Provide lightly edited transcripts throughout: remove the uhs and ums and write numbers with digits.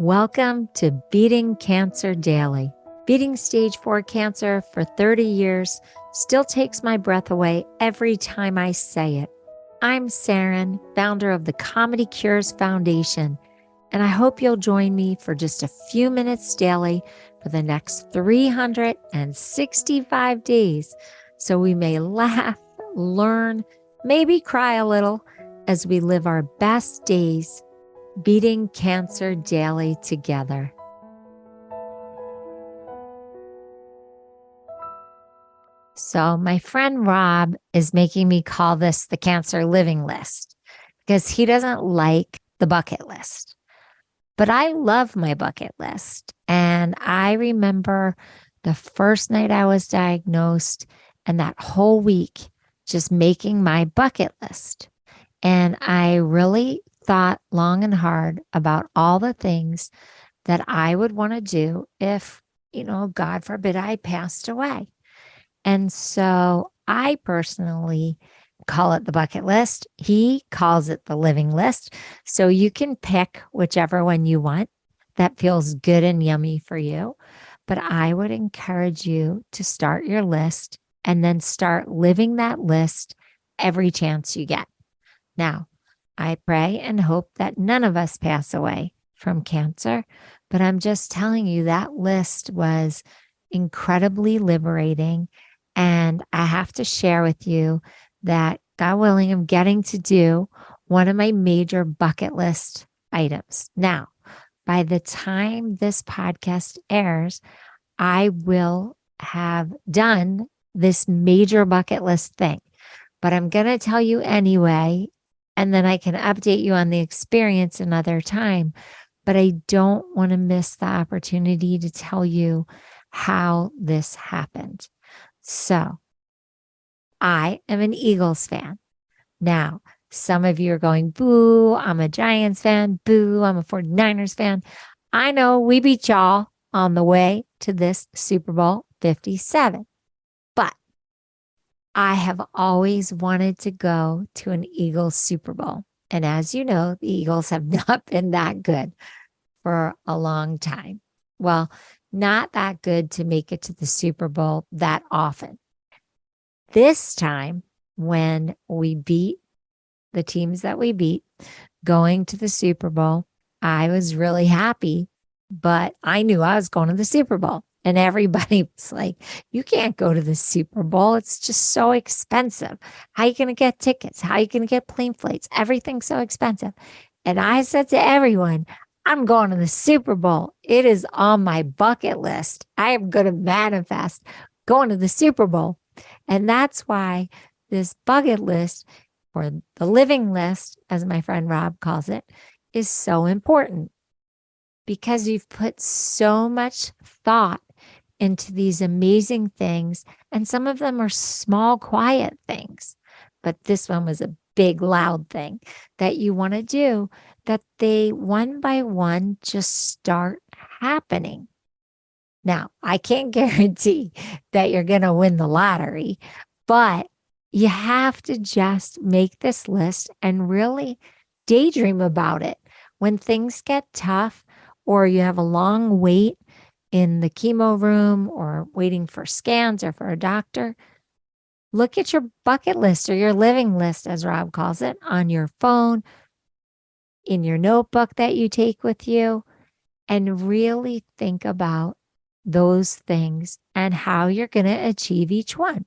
Welcome to Beating Cancer Daily. Beating stage 4 cancer for 30 years still takes my breath away every time I say it. I'm Saranne, founder of the Comedy Cures Foundation, and I hope you'll join me for just a few minutes daily for the next 365 days so we may laugh, learn, maybe cry a little as we live our best days beating cancer daily together. So my friend Rob is making me call this the cancer living list because he doesn't like the bucket list. But I love my bucket list. And I remember the first night I was diagnosed and that whole week just making my bucket list. And I really thought long and hard about all the things that I would want to do if, God forbid I passed away. And so I personally call it the bucket list. He calls it the living list. So you can pick whichever one you want that feels good and yummy for you. But I would encourage you to start your list and then start living that list every chance you get. Now, I pray and hope that none of us pass away from cancer, but I'm just telling you that list was incredibly liberating. And I have to share with you that, God willing, I'm getting to do one of my major bucket list items. Now, by the time this podcast airs, I will have done this major bucket list thing, but I'm going to tell you anyway. And then I can update you on the experience another time. But I don't want to miss the opportunity to tell you how this happened. So I am an Eagles fan. Now, some of you are going, boo, I'm a Giants fan. Boo, I'm a 49ers fan. I know we beat y'all on the way to this Super Bowl 57. But I have always wanted to go to an Eagles Super Bowl. And as you know, the Eagles have not been that good for a long time. Well, not that good to make it to the Super Bowl that often. This time, when we beat the teams that we beat, going to the Super Bowl, I was really happy, but I knew I was going to the Super Bowl. And everybody was like, you can't go to the Super Bowl. It's just so expensive. How are you going to get tickets? How are you going to get plane flights? Everything's so expensive. And I said to everyone, I'm going to the Super Bowl. It is on my bucket list. I am going to manifest going to the Super Bowl. And that's why this bucket list, or the living list, as my friend Rob calls it, is so important. Because you've put so much thought into these amazing things. And some of them are small, quiet things. But this one was a big, loud thing that you want to do, that they one by one just start happening. Now, I can't guarantee that you're going to win the lottery, but you have to just make this list and really daydream about it. When things get tough, or you have a long wait in the chemo room or waiting for scans or for a doctor, look at your bucket list or your living list, as Rob calls it, on your phone, in your notebook that you take with you, and really think about those things and how you're going to achieve each one.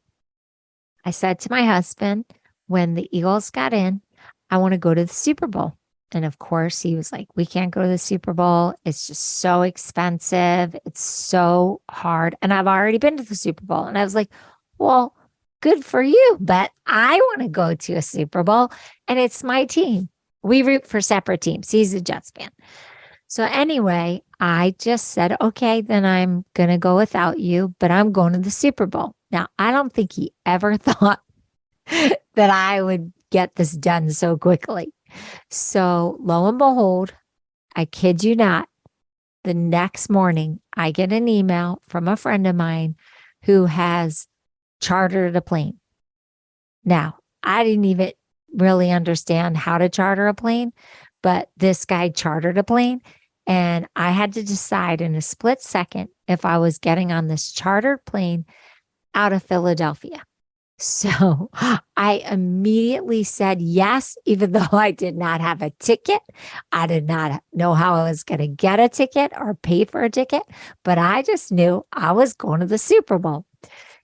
I said to my husband, when the Eagles got in, I want to go to the Super Bowl. And of course, he was like, we can't go to the Super Bowl. It's just so expensive. It's so hard. And I've already been to the Super Bowl. And I was like, well, good for you. But I want to go to a Super Bowl. And it's my team. We root for separate teams. He's a Jets fan. So anyway, I just said, okay, then I'm going to go without you. But I'm going to the Super Bowl. Now, I don't think he ever thought that I would get this done so quickly. So lo and behold, I kid you not, the next morning, I get an email from a friend of mine who has chartered a plane. Now, I didn't even really understand how to charter a plane, but this guy chartered a plane And I had to decide in a split second if I was getting on this chartered plane out of Philadelphia. So I immediately said yes, even though I did not have a ticket. I did not know how I was going to get a ticket or pay for a ticket, but I just knew I was going to the Super Bowl.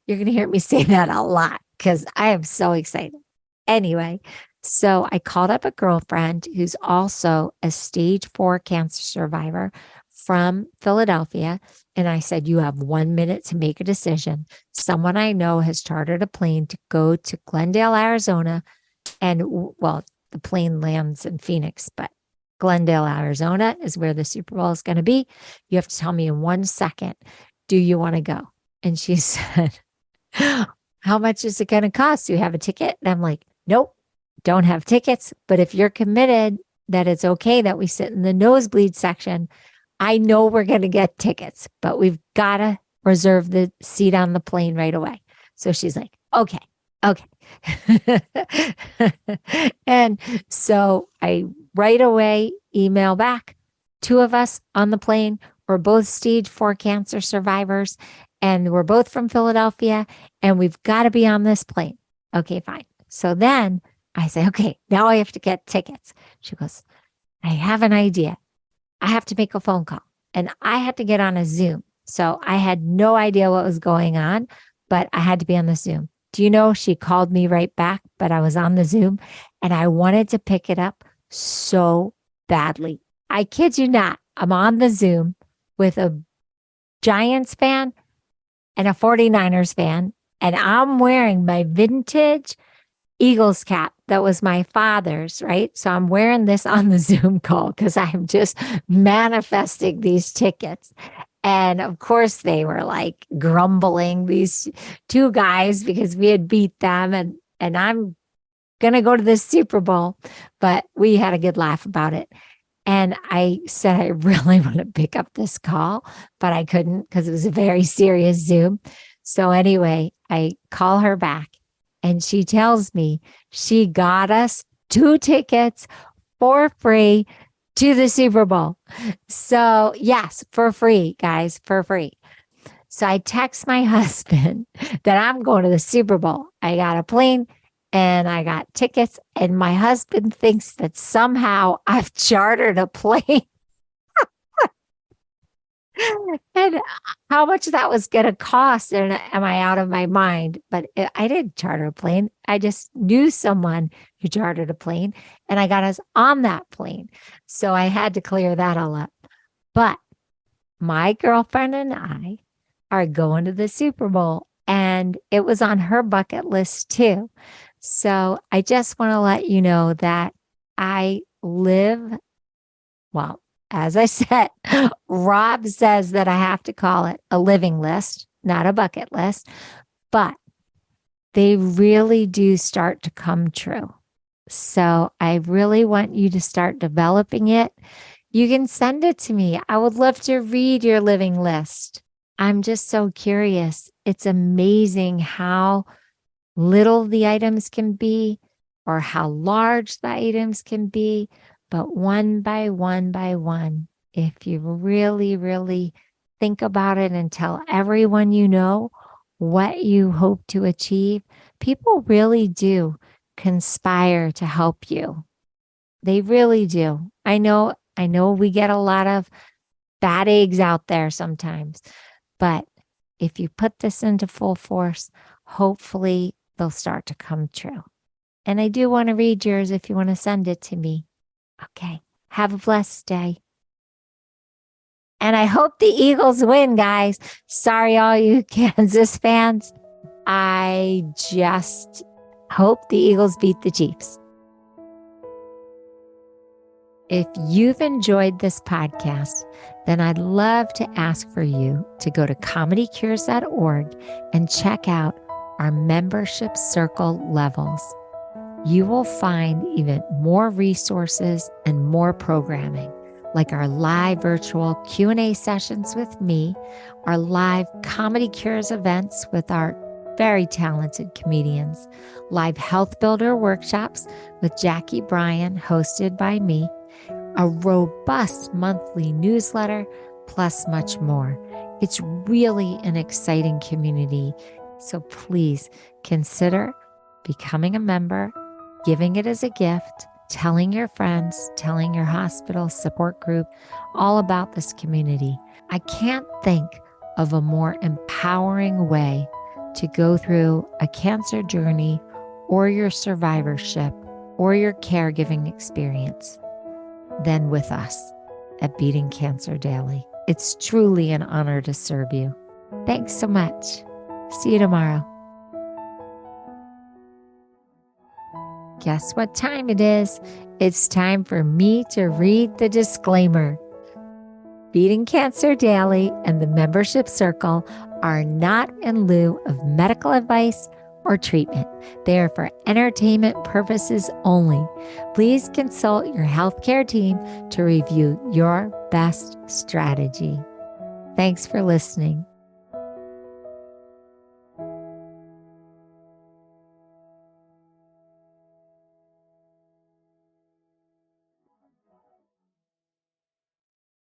You're going to hear me say that a lot because I am so excited. Anyway, so I called up a girlfriend who's also a stage 4 cancer survivor from Philadelphia. And I said, you have 1 minute to make a decision. Someone I know has chartered a plane to go to Glendale, Arizona. And well, the plane lands in Phoenix, but Glendale, Arizona is where the Super Bowl is going to be. You have to tell me in 1 second, do you want to go? And she said, how much is it going to cost? Do you have a ticket? And I'm like, nope, don't have tickets. But if you're committed that it's okay that we sit in the nosebleed section, I know we're going to get tickets, but we've got to reserve the seat on the plane right away. So she's like, okay. And so I right away email back, 2 of us on the plane. We're both stage 4 cancer survivors, and we're both from Philadelphia, and we've got to be on this plane. Okay, fine. So then I say, okay, now I have to get tickets. She goes, I have an idea. I have to make a phone call. And I had to get on a Zoom. So I had no idea what was going on, but I had to be on the Zoom. Do you know, she called me right back, but I was on the Zoom and I wanted to pick it up so badly. I kid you not. I'm on the Zoom with a Giants fan and a 49ers fan, and I'm wearing my vintage Eagles cap that was my father's, right? So I'm wearing this on the Zoom call because I'm just manifesting these tickets. And of course, they were like grumbling, these 2 guys, because we had beat them. And I'm going to go to this Super Bowl. But we had a good laugh about it. And I said, I really want to pick up this call, but I couldn't because it was a very serious Zoom. So anyway, I call her back. And she tells me she got us 2 tickets for free to the Super Bowl. So yes, for free, guys, for free. So I text my husband that I'm going to the Super Bowl. I got a plane and I got tickets. And my husband thinks that somehow I've chartered a plane. And how much that was going to cost, and am I out of my mind? But I didn't charter a plane. I just knew someone who chartered a plane, and I got us on that plane. So I had to clear that all up. But my girlfriend and I are going to the Super Bowl, and it was on her bucket list too. So I just want to let you know that I live, well, as I said, Rob says that I have to call it a living list, not a bucket list, but they really do start to come true. So I really want you to start developing it. You can send it to me. I would love to read your living list. I'm just so curious. It's amazing how little the items can be or how large the items can be. But one by one, if you really, really think about it and tell everyone you know what you hope to achieve, people really do conspire to help you. They really do. I know we get a lot of bad eggs out there sometimes, but if you put this into full force, hopefully they'll start to come true. And I do want to read yours if you want to send it to me. Okay. Have a blessed day. And I hope the Eagles win, guys. Sorry, all you Kansas fans. I just hope the Eagles beat the Chiefs. If you've enjoyed this podcast, then I'd love to ask for you to go to comedycures.org and check out our membership circle levels. You will find even more resources and more programming, like our live virtual Q&A sessions with me, our live Comedy Cures events with our very talented comedians, live health builder workshops with Jackie Bryan, hosted by me, a robust monthly newsletter, plus much more. It's really an exciting community. So please consider becoming a member, giving it as a gift, telling your friends, telling your hospital support group all about this community. I can't think of a more empowering way to go through a cancer journey or your survivorship or your caregiving experience than with us at Beating Cancer Daily. It's truly an honor to serve you. Thanks so much. See you tomorrow. Guess what time it is? It's time for me to read the disclaimer. Beating Cancer Daily and the membership circle are not in lieu of medical advice or treatment. They are for entertainment purposes only. Please consult your healthcare team to review your best strategy. Thanks for listening.